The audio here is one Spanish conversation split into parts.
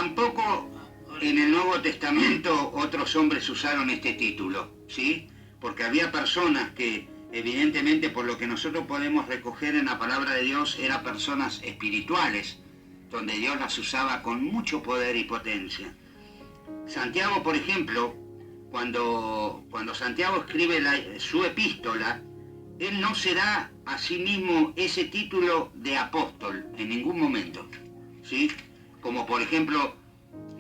Tampoco en el Nuevo Testamento otros hombres usaron este título, ¿sí? Porque había personas que, evidentemente, por lo que nosotros podemos recoger en la palabra de Dios, eran personas espirituales, donde Dios las usaba con mucho poder y potencia. Santiago, por ejemplo, cuando Santiago escribe su epístola, él no se da a sí mismo ese título de apóstol en ningún momento, ¿sí? Como por ejemplo,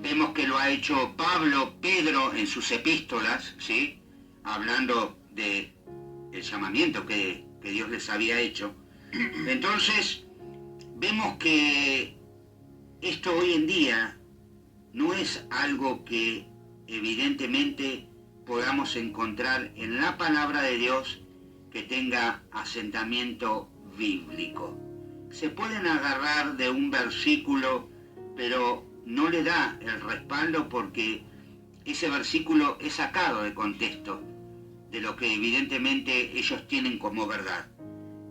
vemos que lo ha hecho Pablo, Pedro en sus epístolas, ¿sí? Hablando de el llamamiento que Dios les había hecho. Entonces, vemos que esto hoy en día no es algo que evidentemente podamos encontrar en la palabra de Dios que tenga asentamiento bíblico. Se pueden agarrar de un versículo, pero no le da el respaldo porque ese versículo es sacado de contexto de lo que evidentemente ellos tienen como verdad.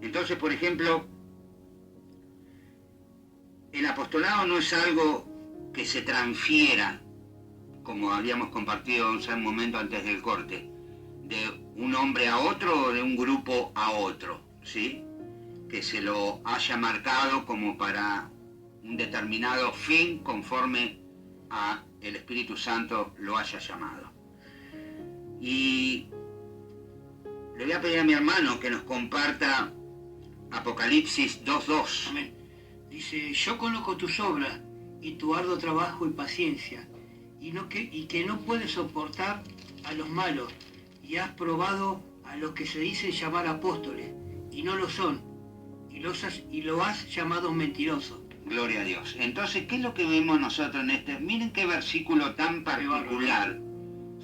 Entonces, por ejemplo, el apostolado no es algo que se transfiera, como habíamos compartido hace un momento antes del corte, de un hombre a otro o de un grupo a otro, ¿sí? Que se lo haya marcado como para un determinado fin conforme a el Espíritu Santo lo haya llamado. Y le voy a pedir a mi hermano que nos comparta Apocalipsis 2:2. Amén. Dice, yo conozco tus obras y tu arduo trabajo y paciencia, y que no puedes soportar a los malos, y has probado a los que se dicen llamar apóstoles, y no lo son, y lo has llamado mentiroso. Gloria a Dios. Entonces, ¿qué es lo que vemos nosotros en este? Miren qué versículo tan particular,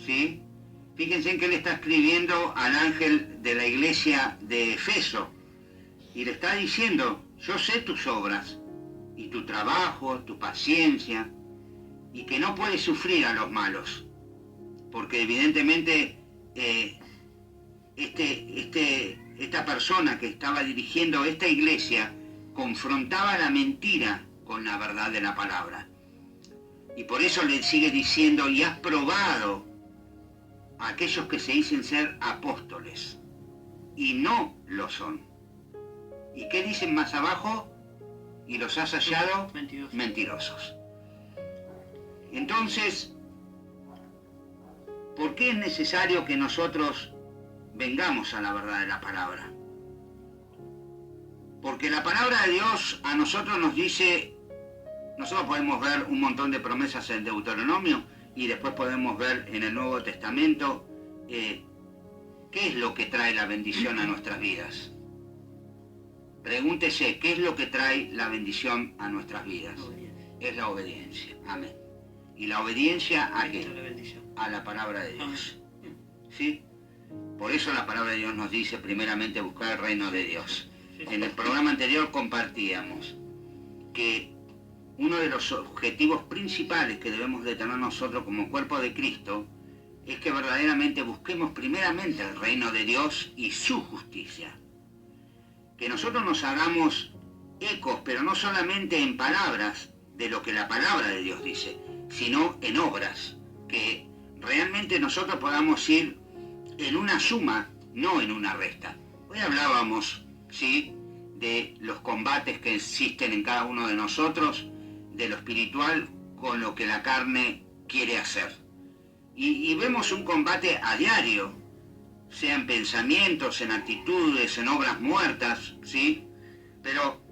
¿sí? Fíjense en que le está escribiendo al ángel de la iglesia de Efeso, y le está diciendo, yo sé tus obras, y tu trabajo, tu paciencia, y que no puedes sufrir a los malos, porque evidentemente esta persona que estaba dirigiendo esta iglesia confrontaba la mentira con la verdad de la palabra. Y por eso le sigue diciendo, y has probado a aquellos que se dicen ser apóstoles, y no lo son. ¿Y qué dicen más abajo? Y los has hallado mentirosos. Entonces, ¿por qué es necesario que nosotros vengamos a la verdad de la palabra? Porque la palabra de Dios a nosotros nos dice, nosotros podemos ver un montón de promesas en Deuteronomio y después podemos ver en el Nuevo Testamento qué es lo que trae la bendición a nuestras vidas. Pregúntese, ¿qué es lo que trae la bendición a nuestras vidas? Es la obediencia. Amén. ¿Y la obediencia a qué? A la palabra de Dios. ¿Sí? Por eso la palabra de Dios nos dice primeramente buscar el reino de Dios. En el programa anterior compartíamos que uno de los objetivos principales que debemos de tener nosotros como cuerpo de Cristo es que verdaderamente busquemos primeramente el reino de Dios y su justicia. Que nosotros nos hagamos ecos, pero no solamente en palabras de lo que la palabra de Dios dice, sino en obras, que realmente nosotros podamos ir en una suma, no en una resta. Hoy hablábamos, ¿sí?, de los combates que existen en cada uno de nosotros, de lo espiritual con lo que la carne quiere hacer. Y vemos un combate a diario, sea en pensamientos, en actitudes, en obras muertas, ¿sí? Pero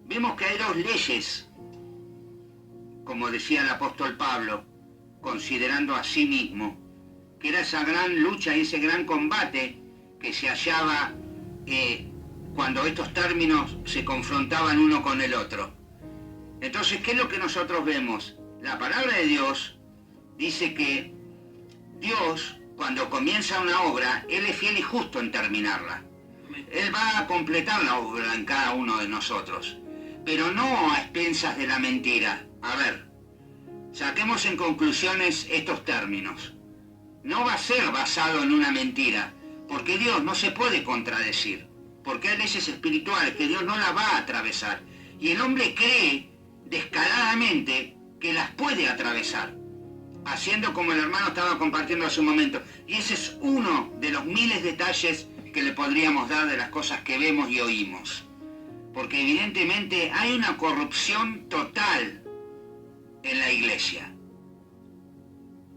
vemos que hay dos leyes, como decía el apóstol Pablo, considerando a sí mismo, que era esa gran lucha y ese gran combate que se hallaba cuando estos términos se confrontaban uno con el otro. Entonces, ¿qué es lo que nosotros vemos? La palabra de Dios dice que Dios, cuando comienza una obra, Él es fiel y justo en terminarla. Él va a completar la obra en cada uno de nosotros, pero no a expensas de la mentira. A ver, saquemos en conclusiones estos términos. No va a ser basado en una mentira, porque Dios no se puede contradecir, porque hay leyes espirituales que Dios no la va a atravesar. Y el hombre cree descaradamente que las puede atravesar, haciendo como el hermano estaba compartiendo hace un momento. Y ese es uno de los miles de detalles que le podríamos dar de las cosas que vemos y oímos. Porque evidentemente hay una corrupción total en la iglesia.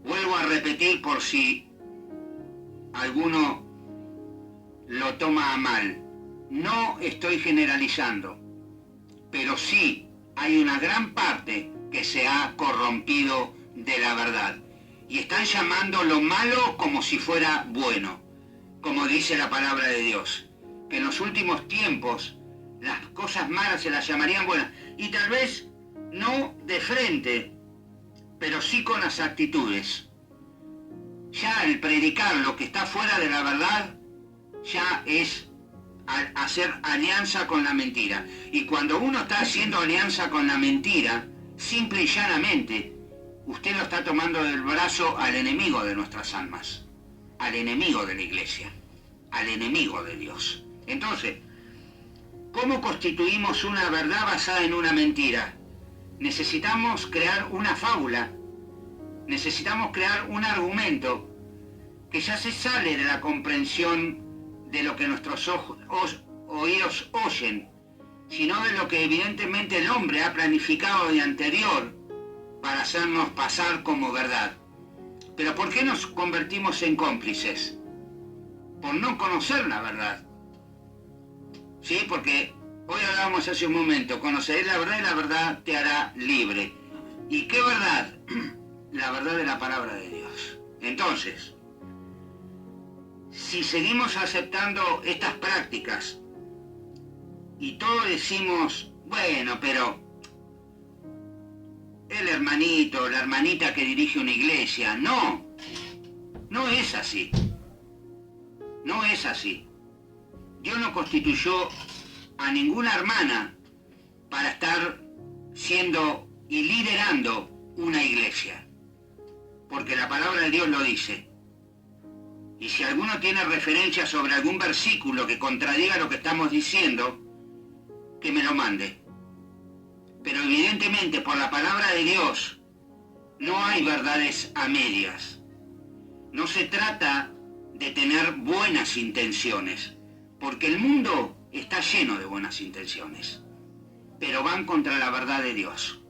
Vuelvo a repetir por si alguno lo toma a mal. No estoy generalizando, pero sí hay una gran parte que se ha corrompido de la verdad. Y están llamando lo malo como si fuera bueno, como dice la palabra de Dios. Que en los últimos tiempos las cosas malas se las llamarían buenas. Y tal vez no de frente, pero sí con las actitudes. Ya el predicar lo que está fuera de la verdad, ya es hacer alianza con la mentira. Y cuando uno está haciendo alianza con la mentira, simple y llanamente, usted lo está tomando del brazo al enemigo de nuestras almas, al enemigo de la iglesia, al enemigo de Dios. Entonces, ¿cómo constituimos una verdad basada en una mentira? Necesitamos crear una fábula, necesitamos crear un argumento que ya se sale de la comprensión de lo que nuestros oídos oyen, sino de lo que evidentemente el hombre ha planificado de anterior para hacernos pasar como verdad. Pero ¿por qué nos convertimos en cómplices? Por no conocer la verdad. Sí, porque hoy hablábamos hace un momento, conoceré la verdad y la verdad te hará libre. ¿Y qué verdad? La verdad de la palabra de Dios. Entonces, si seguimos aceptando estas prácticas y todos decimos, bueno, pero el hermanito, la hermanita que dirige una iglesia, no es así. No es así. Dios no constituyó a ninguna hermana para estar siendo y liderando una iglesia, porque la palabra de Dios lo dice. Y si alguno tiene referencia sobre algún versículo que contradiga lo que estamos diciendo, que me lo mande. Pero evidentemente por la palabra de Dios no hay verdades a medias. No se trata de tener buenas intenciones, porque el mundo está lleno de buenas intenciones, pero van contra la verdad de Dios.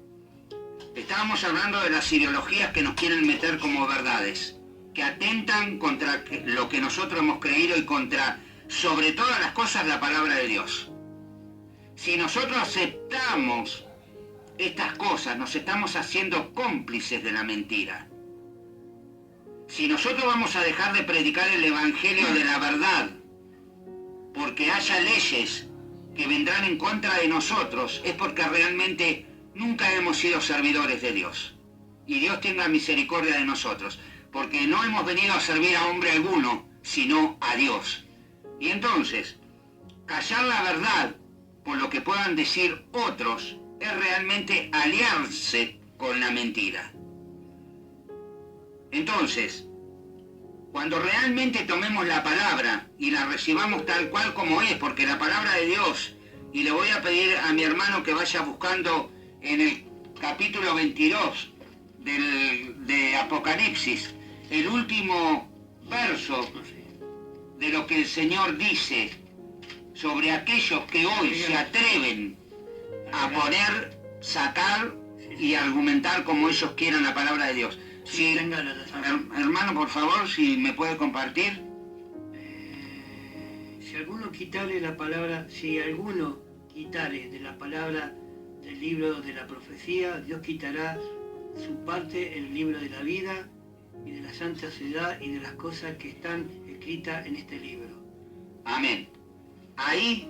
Estábamos hablando de las ideologías que nos quieren meter como verdades, que atentan contra lo que nosotros hemos creído y contra, sobre todas las cosas, la palabra de Dios. Si nosotros aceptamos estas cosas, nos estamos haciendo cómplices de la mentira. Si nosotros vamos a dejar de predicar el evangelio de la verdad, porque haya leyes que vendrán en contra de nosotros, es porque realmente nunca hemos sido servidores de Dios. Y Dios tenga misericordia de nosotros, porque no hemos venido a servir a hombre alguno, sino a Dios. Y entonces, callar la verdad por lo que puedan decir otros es realmente aliarse con la mentira. Entonces, cuando realmente tomemos la palabra y la recibamos tal cual como es, porque la palabra de Dios, y le voy a pedir a mi hermano que vaya buscando en el capítulo 22 de Apocalipsis, el último verso de lo que el Señor dice sobre aquellos que hoy se atreven a poner, sacar y argumentar como ellos quieran la palabra de Dios. Sí, hermano, por favor, si me puede compartir. Si alguno quitare la palabra, si alguno quitare de la palabra del libro de la profecía, Dios quitará su parte en el libro de la vida y de la santa ciudad y de las cosas que están escritas en este libro. Amén. Ahí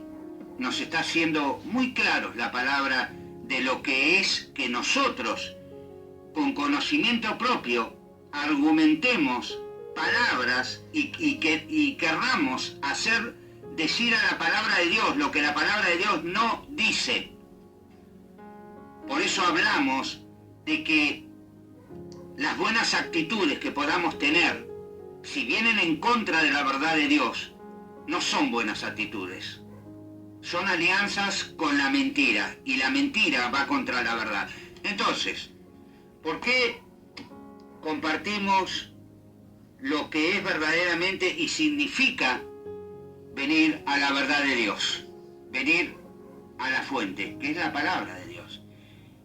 nos está haciendo muy claro la palabra de lo que es que nosotros, con conocimiento propio, argumentemos palabras y querramos decir a la palabra de Dios lo que la palabra de Dios no dice. Por eso hablamos de que las buenas actitudes que podamos tener, si vienen en contra de la verdad de Dios, no son buenas actitudes. Son alianzas con la mentira, y la mentira va contra la verdad. Entonces, ¿Por qué compartimos lo que es verdaderamente y significa venir a la verdad de Dios? Venir a la fuente, que es la palabra de Dios.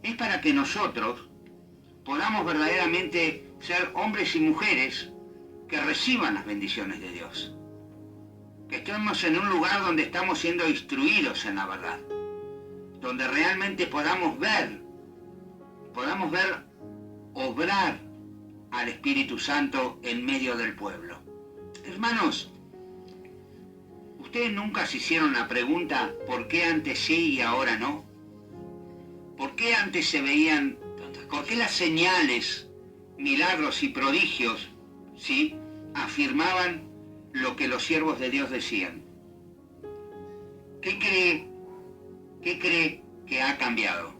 Es para que nosotros podamos verdaderamente ser hombres y mujeres que reciban las bendiciones de Dios. Que estemos en un lugar donde estamos siendo instruidos en la verdad. Donde realmente podamos ver obrar al Espíritu Santo en medio del pueblo. Hermanos, ¿ustedes nunca se hicieron la pregunta ¿por qué antes sí y ahora no? ¿Por qué antes se veían, por qué las señales, milagros y prodigios, ¿sí?, afirmaban lo que los siervos de Dios decían? ¿Qué cree que ha cambiado?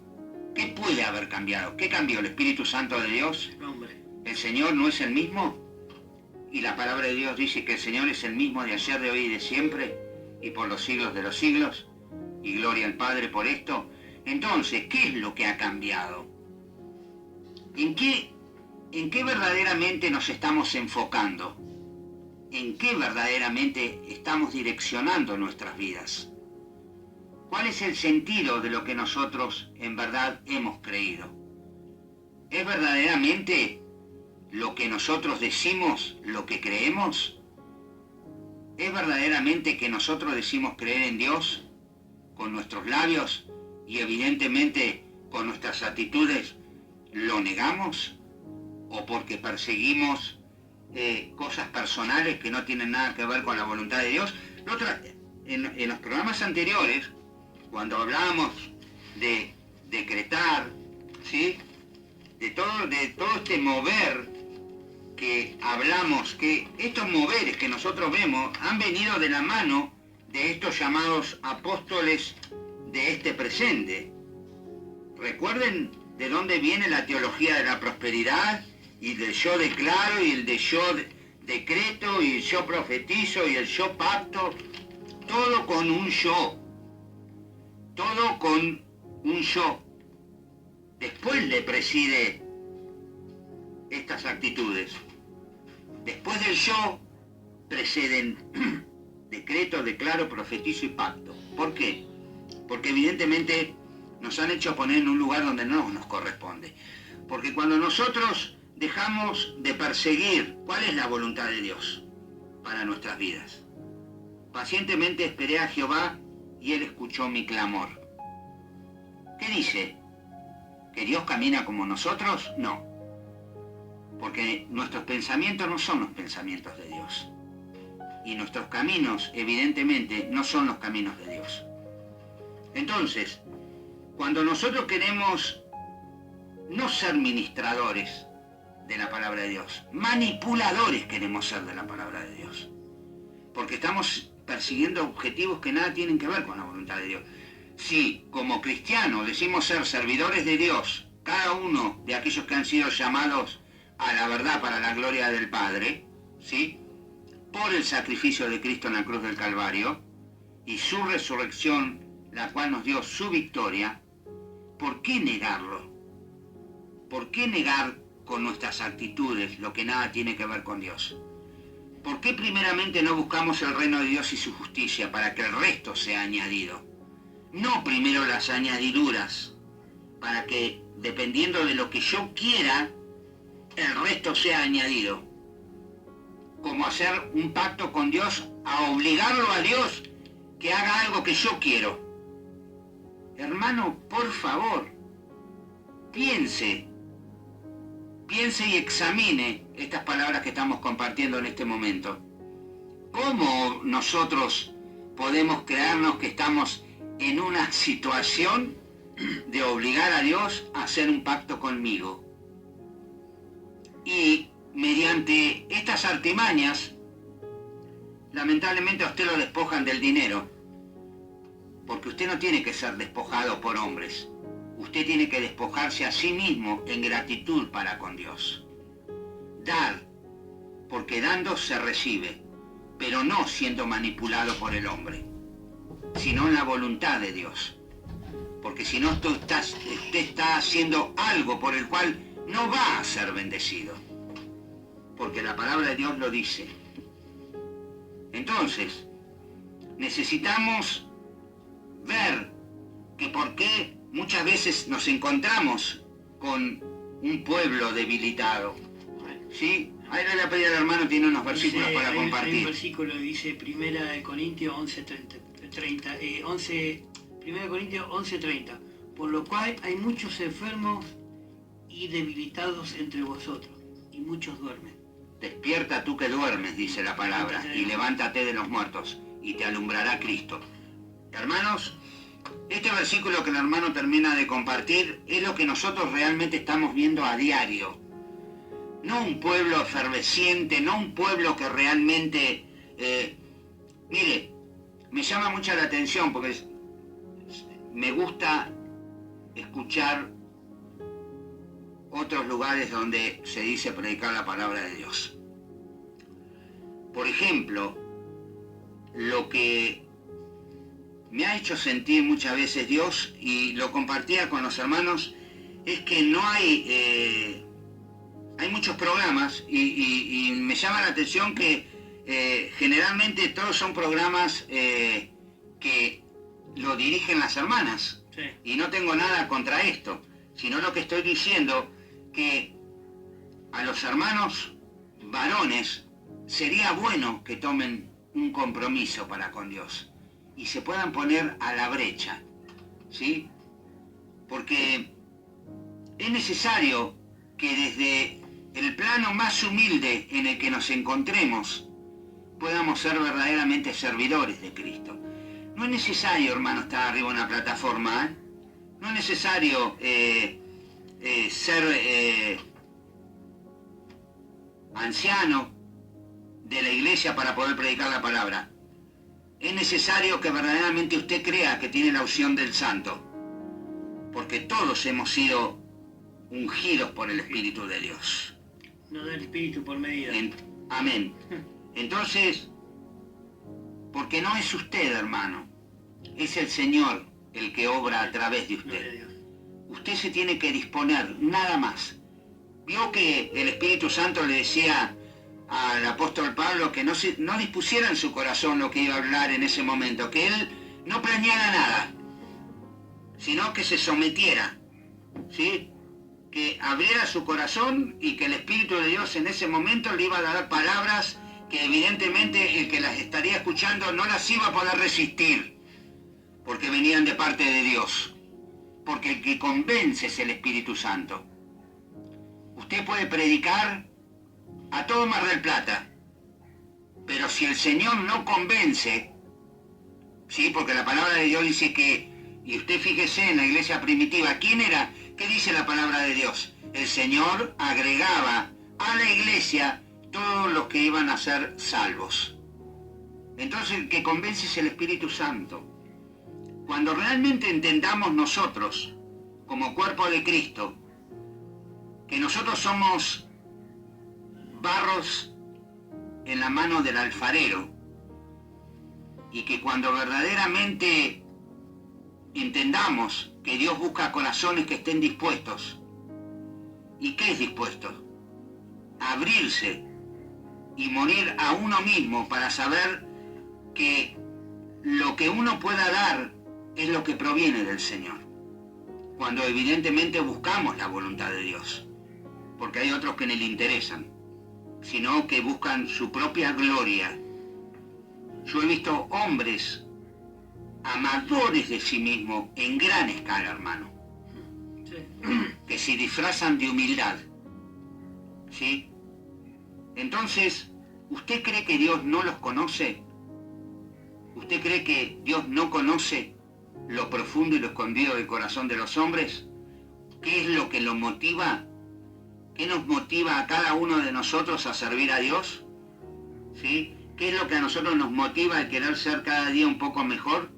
¿Qué puede haber cambiado? ¿Qué cambió? ¿El Espíritu Santo de Dios? ¿El Señor no es el mismo? Y la palabra de Dios dice que el Señor es el mismo de ayer, de hoy y de siempre, y por los siglos de los siglos, y gloria al Padre por esto. Entonces, ¿qué es lo que ha cambiado? ¿En qué verdaderamente nos estamos enfocando? ¿En qué verdaderamente estamos direccionando nuestras vidas? ¿Cuál es el sentido de lo que nosotros en verdad hemos creído? ¿Es verdaderamente lo que nosotros decimos, lo que creemos? ¿Es verdaderamente que nosotros decimos creer en Dios con nuestros labios y evidentemente con nuestras actitudes lo negamos? ¿O porque perseguimos cosas personales que no tienen nada que ver con la voluntad de Dios? En los programas anteriores, cuando hablábamos de decretar, ¿sí?, de todo este mover que hablamos, que estos moveres que nosotros vemos han venido de la mano de estos llamados apóstoles de este presente. Recuerden de dónde viene la teología de la prosperidad y del yo declaro y el de yo decreto y el yo profetizo y el yo pacto, todo con un yo. Todo con un yo. Después le preside estas actitudes. Después del yo preceden decreto, declaro, profetizo y pacto. ¿Por qué? Porque evidentemente nos han hecho poner en un lugar donde no nos corresponde. Porque cuando nosotros dejamos de perseguir cuál es la voluntad de Dios para nuestras vidas. Pacientemente esperé a Jehová y él escuchó mi clamor. ¿Qué dice? ¿Que Dios camina como nosotros? No. Porque nuestros pensamientos no son los pensamientos de Dios. Y nuestros caminos, evidentemente, no son los caminos de Dios. Entonces, cuando nosotros queremos no ser ministradores de la palabra de Dios, manipuladores queremos ser de la palabra de Dios. Porque estamos persiguiendo objetivos que nada tienen que ver con la voluntad de Dios. Si como cristianos decimos ser servidores de Dios, cada uno de aquellos que han sido llamados a la verdad para la gloria del Padre, ¿sí?, por el sacrificio de Cristo en la cruz del Calvario y su resurrección, la cual nos dio su victoria, ¿por qué negarlo? ¿Por qué negar con nuestras actitudes lo que nada tiene que ver con Dios? ¿Por qué primeramente no buscamos el reino de Dios y su justicia para que el resto sea añadido? No primero las añadiduras, para que, dependiendo de lo que yo quiera, el resto sea añadido. Como hacer un pacto con Dios, a obligarlo a Dios que haga algo que yo quiero. Hermano, por favor, piense y examine estas palabras que estamos compartiendo en este momento. ¿Cómo nosotros podemos creernos que estamos en una situación de obligar a Dios a hacer un pacto conmigo? Y mediante estas artimañas, lamentablemente a usted lo despojan del dinero, porque usted no tiene que ser despojado por hombres. Usted tiene que despojarse a sí mismo en gratitud para con Dios. Dar, porque dando se recibe, pero no siendo manipulado por el hombre, sino en la voluntad de Dios. Porque si no, usted está haciendo algo por el cual no va a ser bendecido, porque la palabra de Dios lo dice. Entonces, necesitamos ver que por qué muchas veces nos encontramos con un pueblo debilitado. ¿Sí? Ahí le voy a pedir al hermano, tiene unos versículos para compartir. Hay un versículo que dice 1 Corintios 11:30, por lo cual hay muchos enfermos y debilitados entre vosotros, y muchos duermen. Despierta tú que duermes, dice la palabra, y levántate de los muertos, y te alumbrará Cristo. Hermanos, este versículo que el hermano termina de compartir es lo que nosotros realmente estamos viendo a diario. No un pueblo efervesciente, no un pueblo que realmente... mire, me llama mucho la atención porque me gusta escuchar otros lugares donde se dice predicar la palabra de Dios. Por ejemplo, lo que me ha hecho sentir muchas veces Dios, y lo compartía con los hermanos, es que no hay muchos programas y me llama la atención que generalmente todos son programas que lo dirigen las hermanas. Sí. Y no tengo nada contra esto, sino lo que estoy diciendo, que a los hermanos varones sería bueno que tomen un compromiso para con Dios y se puedan poner a la brecha, ¿sí? Porque es necesario que desde el plano más humilde en el que nos encontremos podamos ser verdaderamente servidores de Cristo. No es necesario, hermano, estar arriba de una plataforma, ¿eh? No es necesario ser anciano de la iglesia para poder predicar la palabra. Es necesario que verdaderamente usted crea que tiene la unción del Santo, porque todos hemos sido ungidos por el Espíritu de Dios. No del Espíritu por medida. Amén. Entonces, porque no es usted, hermano, es el Señor el que obra a través de usted. Usted se tiene que disponer, nada más. Vio que el Espíritu Santo le decía al apóstol Pablo que no dispusiera en su corazón lo que iba a hablar en ese momento, que él no planeara nada, sino que se sometiera, ¿sí? Que abriera su corazón y que el Espíritu de Dios en ese momento le iba a dar palabras que evidentemente el que las estaría escuchando no las iba a poder resistir, porque venían de parte de Dios, porque el que convence es el Espíritu Santo. Usted puede predicar a todo Mar del Plata, pero si el Señor no convence, ¿sí? Porque la palabra de Dios dice que, y usted fíjese en la iglesia primitiva, ¿quién era? ¿Qué dice la palabra de Dios? El Señor agregaba a la iglesia todos los que iban a ser salvos. Entonces el que convence es el Espíritu Santo. Cuando realmente entendamos nosotros, como cuerpo de Cristo, que nosotros somos barros en la mano del alfarero, y que cuando verdaderamente entendamos que Dios busca corazones que estén dispuestos. ¿Y qué es dispuesto? Abrirse y morir a uno mismo para saber que lo que uno pueda dar es lo que proviene del Señor. Cuando evidentemente buscamos la voluntad de Dios. Porque hay otros que ni le interesan, sino que buscan su propia gloria. Yo he visto hombres amadores de sí mismos en gran escala, hermano, sí, que se disfrazan de humildad, ¿sí? Entonces, ¿usted cree que Dios no los conoce? ¿Usted cree que Dios no conoce lo profundo y lo escondido del corazón de los hombres? ¿Qué es lo que los motiva? ¿Qué nos motiva a cada uno de nosotros a servir a Dios? ¿Sí? ¿Qué es lo que a nosotros nos motiva a querer ser cada día un poco mejor?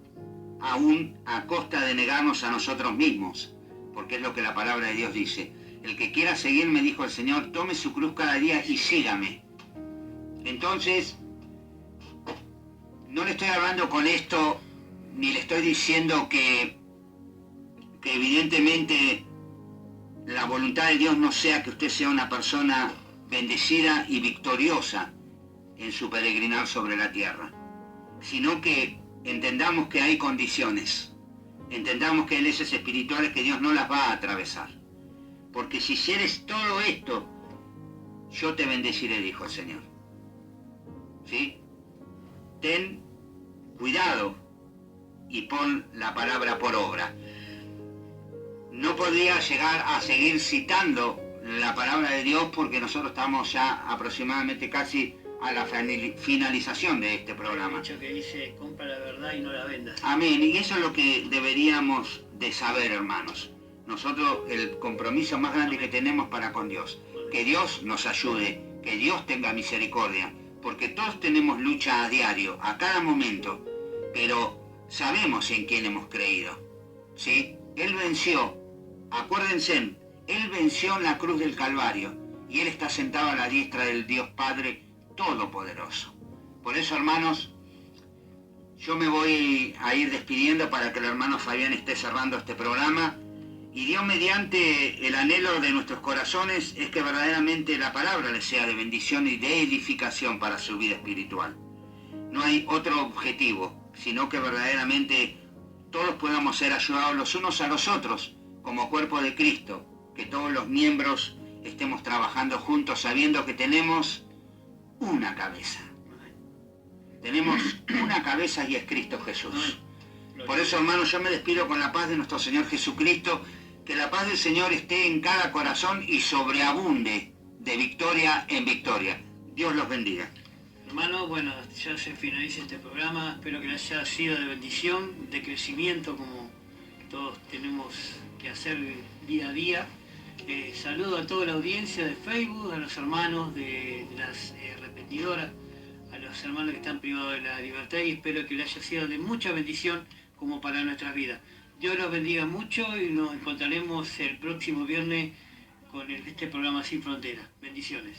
Aún a costa de negarnos a nosotros mismos, porque es lo que la palabra de Dios dice. El que quiera seguirme, dijo el Señor, tome su cruz cada día y sígame. Entonces, no le estoy hablando con esto, ni le estoy diciendo que evidentemente la voluntad de Dios no sea que usted sea una persona bendecida y victoriosa en su peregrinar sobre la tierra, sino que entendamos que hay condiciones, entendamos que hay leyes espirituales que Dios no las va a atravesar. Porque si hicieres todo esto, yo te bendeciré, dijo el Señor. ¿Sí? Ten cuidado y pon la palabra por obra. No podría llegar a seguir citando la palabra de Dios porque nosotros estamos ya aproximadamente casi a la finalización de este programa. Dicho que dice, compra la verdad y no la vendas. Amén. Y eso es lo que deberíamos de saber, hermanos. Nosotros, el compromiso más grande que tenemos para con Dios, que Dios nos ayude, que Dios tenga misericordia, porque todos tenemos lucha a diario, a cada momento, pero sabemos en quién hemos creído, ¿sí? Él venció, acuérdense, Él venció en la cruz del Calvario, y Él está sentado a la diestra del Dios Padre Todopoderoso. Por eso, hermanos, yo me voy a ir despidiendo para que el hermano Fabián esté cerrando este programa. Y Dios mediante, el anhelo de nuestros corazones es que verdaderamente la palabra les sea de bendición y de edificación para su vida espiritual. No hay otro objetivo, sino que verdaderamente todos podamos ser ayudados los unos a los otros como cuerpo de Cristo, que todos los miembros estemos trabajando juntos sabiendo que tenemos una cabeza. Tenemos una cabeza y es Cristo Jesús. Por eso, hermanos, yo me despido con la paz de nuestro Señor Jesucristo. Que la paz del Señor esté en cada corazón y sobreabunde de victoria en victoria. Dios los bendiga. Hermano, bueno, ya se finaliza este programa. Espero que les haya sido de bendición, de crecimiento, como todos tenemos que hacer día a día. Saludo a toda la audiencia de Facebook, a los hermanos de las repetidoras, a los hermanos que están privados de la libertad, y espero que les haya sido de mucha bendición como para nuestras vidas. Dios los bendiga mucho y nos encontraremos el próximo viernes con este programa Sin Fronteras. Bendiciones.